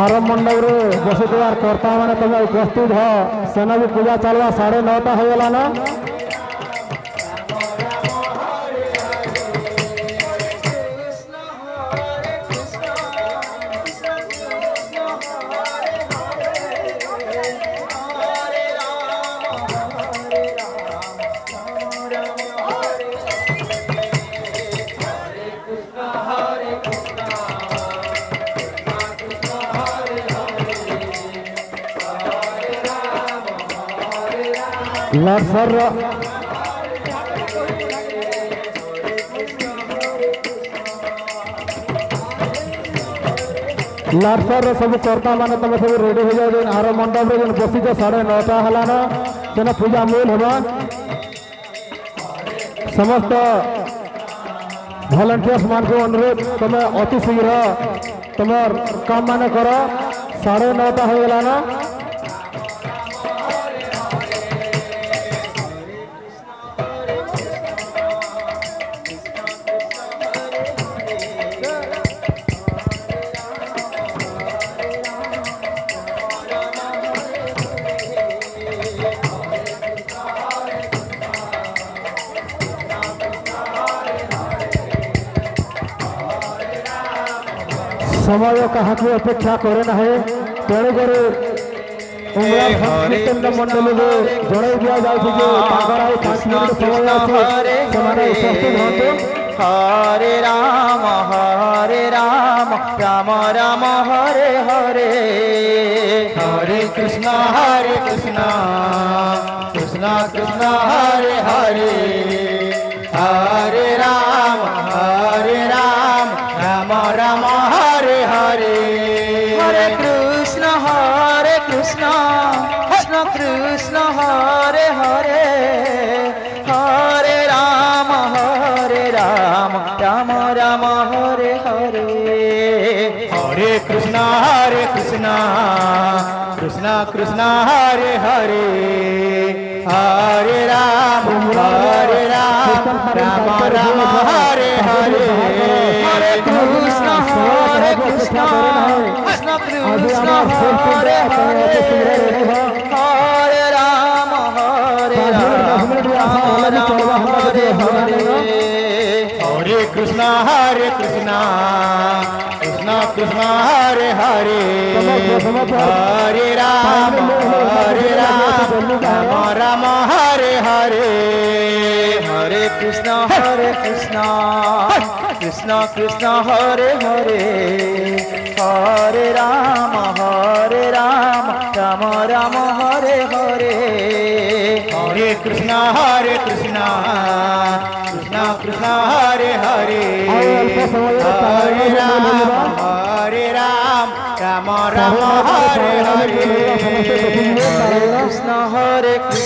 आरम मंडप रे बसुदार कर्ता मैंने तुम्हें उपस्थित हो सेना भी पूजा चलवा 9:30 हो गला ना। लाडसर लाडसर सब कर्ता मान तुम सब रेडी हो जाए आर मंडप रे बसी 9:30 हलान से पूजा मूल होगा समस्त भलेंटियर्स मान को अनुरोध तुम्हें अति शीघ्र तुम काम मान कर 9:30 हो गलान। समय क्या अपेक्षा करे ना है तेणुक मंडल को जन दि जाए 5 मिनट समय उपस्थित हूँ। हरे राम राम राम हरे हरे हरे कृष्ण कृष्ण कृष्ण हरे हरे हरे राम राम राम हरे हरे हरे कृष्ण कृष्ण कृष्ण हरे हरे हरे राम राम राम हरे हरे हरे कृष्ण कृष्ण कृष्ण हरे हरे हरे राम राम राम हरे हरे हरे कृष्ण कृष्ण कृष्ण हरे हरे हरे राम हरे हरे हरे कृष्ण कृष्ण कृष्ण हरे हरे हरे राम राम हरे हरे हरे कृष्ण कृष्ण कृष्ण हरे हरे हरे राम राम राम हरे हरे हरे कृष्ण कृष्ण कृष्ण हरे हरे हरे राम राम राम हरे हरे हरे कृष्ण हरे कृष्ण